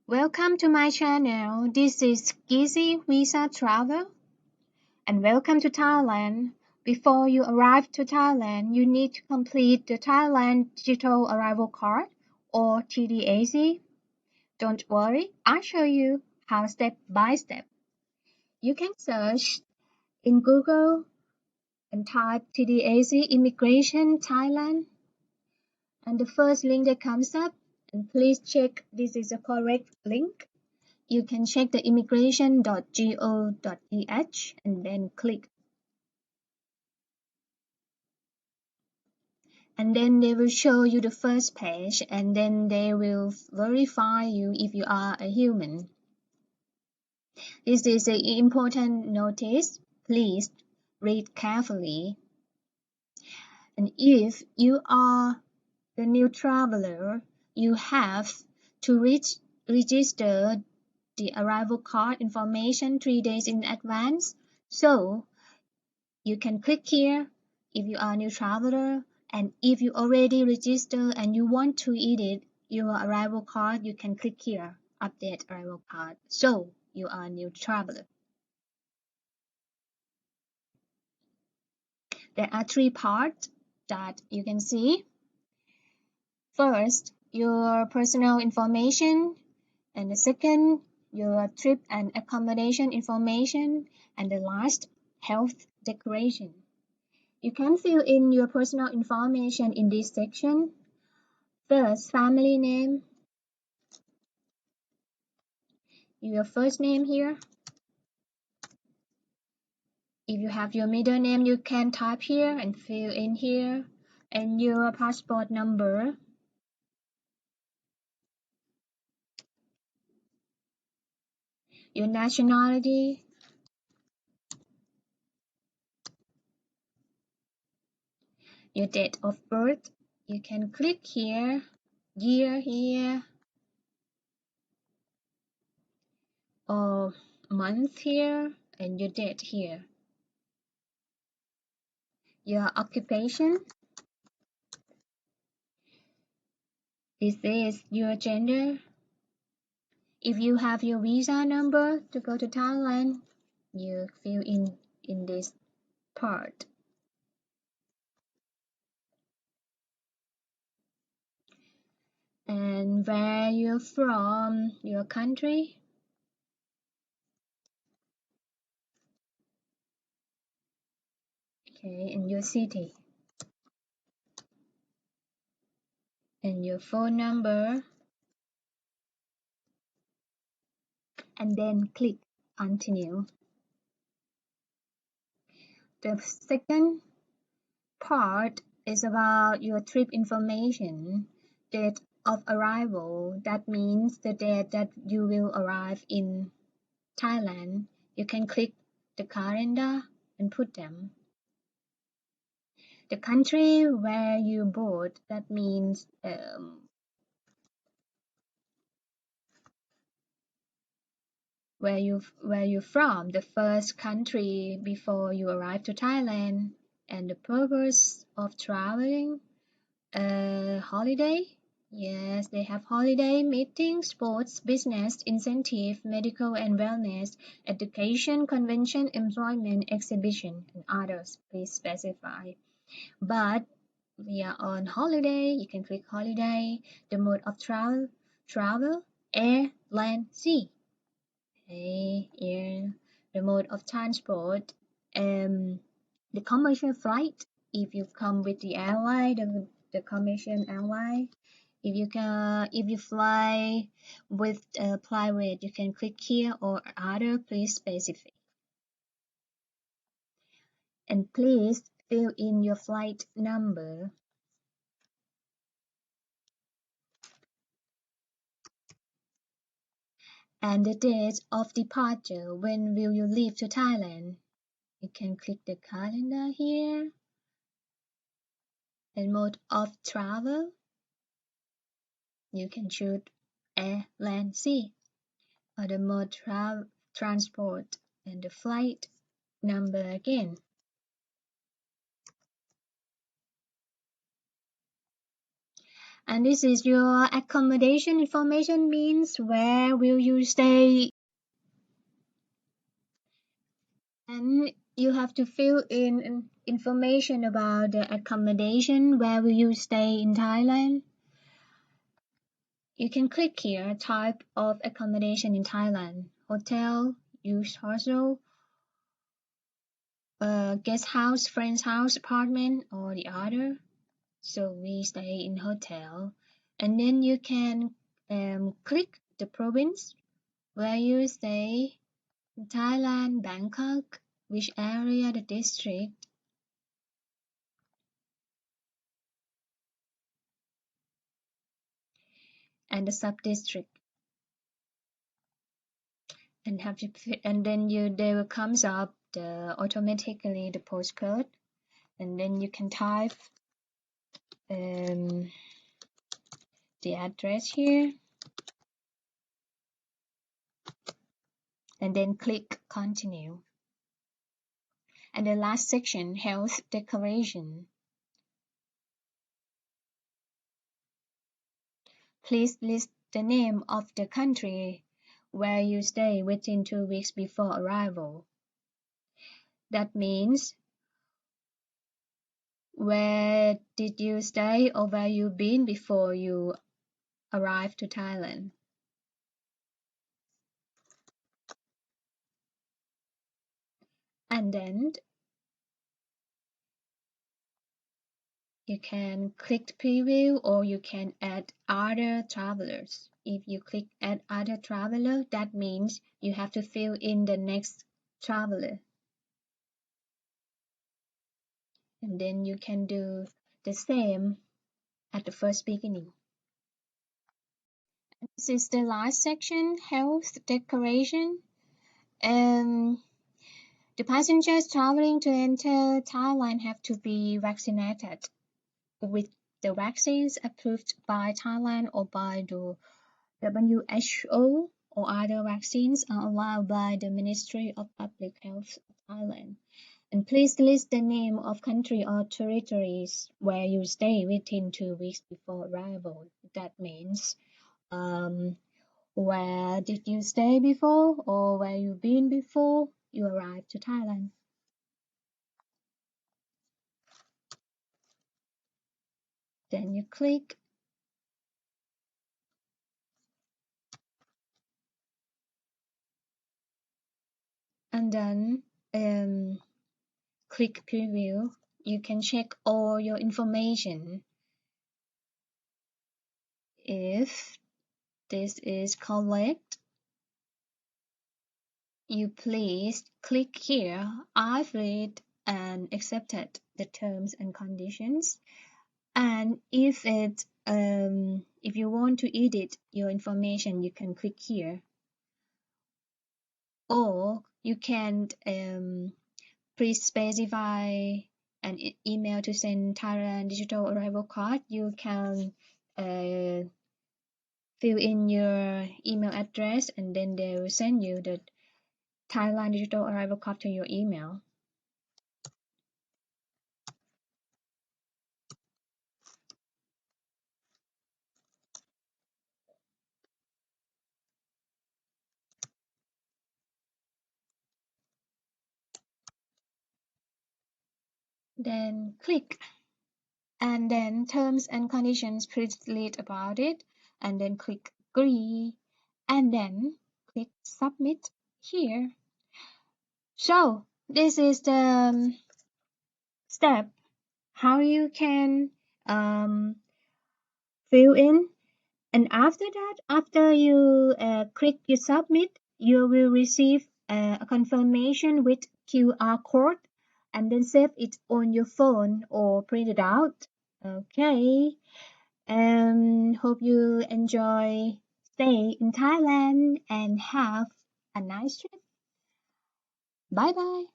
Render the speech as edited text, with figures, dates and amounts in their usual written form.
Welcome to my channel. This is Gizzy Visa Travel and welcome to Thailand. Before you arrive to Thailand, you need to complete the Thailand Digital Arrival Card or TDAC. Don't worry, I'll show you how step by step. You can search in Google and type TDAC Immigration Thailand, and the first link that comes up, and please check this is a correct link. You can check the immigration.go.th and then click. And then they will show you the first page, and then they will verify you if you are a human. This is an important notice. Please read carefully. And if you are the new traveler, you have to register the arrival card information 3 days in advance. So you can click here if you are a new traveler, and if you already registered and you want to edit your arrival card, you can click here, update arrival card. So you are a new traveler. There are 3 parts that you can see. First, your personal information, and the second, your trip and accommodation information, and the last, health declaration. You can fill in your personal information in this section. First, family name, your first name here. If you have your middle name, you can type here and fill in here, and your passport number. Your nationality, your date of birth. You can click here, year here, or month here, and your date here. Your occupation. This is your gender. If you have your visa number to go to Thailand, you fill in this part. And where you're from, your country. Okay, and your city. And your phone number. And then click continue. The second part is about your trip information, date of arrival. That means the date that you will arrive in Thailand. You can click the calendar and put them. The country where you board, that means where you're from, the first country before you arrive to Thailand, and the purpose of traveling. Holiday. Yes, they have holiday, meeting, sports, business, incentive, medical and wellness, education, convention, employment, exhibition, and others. Please specify. But we are on holiday. You can click holiday. The mode of travel, air, land, sea. Okay, air. The mode of transport, the commercial flight. If you come with the airline, the commercial airline. If you fly with private, you can click here, or other, please specify. And please fill in your flight number. And the date of departure. When will you leave to Thailand? You can click the calendar here. And mode of travel. You can choose air, land, sea, or the mode transport, and the flight number again. And this is your accommodation information, means where will you stay. And you have to fill in information about the accommodation, where will you stay in Thailand. You can click here, type of accommodation in Thailand, hotel, used hostel, guest house, friend's house, apartment, or the other. So we stay in hotel. And then you can click the province where you stay in Thailand, Bangkok, which area, the district, and the sub-district. And then there will comes up automatically the postcode, and then you can type the address here, and then click continue. And the last section, health declaration. Please list the name of the country where you stay within 2 weeks before arrival. That means where did you stay or where you been before you arrived to Thailand. And then you can click preview, or you can add other travelers. If you click add other traveler, that means you have to fill in the next traveler. And then you can do the same at the first beginning. This is the last section, health declaration. The passengers traveling to enter Thailand have to be vaccinated with the vaccines approved by Thailand or by the WHO, or other vaccines are allowed by the Ministry of Public Health of Thailand. And please list the name of country or territories where you stay within 2 weeks before arrival. That means where did you stay before, or where you been before you arrived to Thailand. Then you click and then click preview. You can check all your information. If this is correct, you please click here. I've read and accepted the terms and conditions. And if you want to edit your information, you can click here. Or you can please specify an email to send Thailand Digital Arrival Card. You can fill in your email address, and then they will send you the Thailand Digital Arrival Card to your email. Then click, and then terms and conditions, please read about it, and then click agree, and then click submit here. So this is the step how you can fill in. And after that, after you click you submit, you will receive a confirmation with QR code, and then save it on your phone or print it out. Okay, and hope you enjoy stay in Thailand and have a nice trip. Bye bye.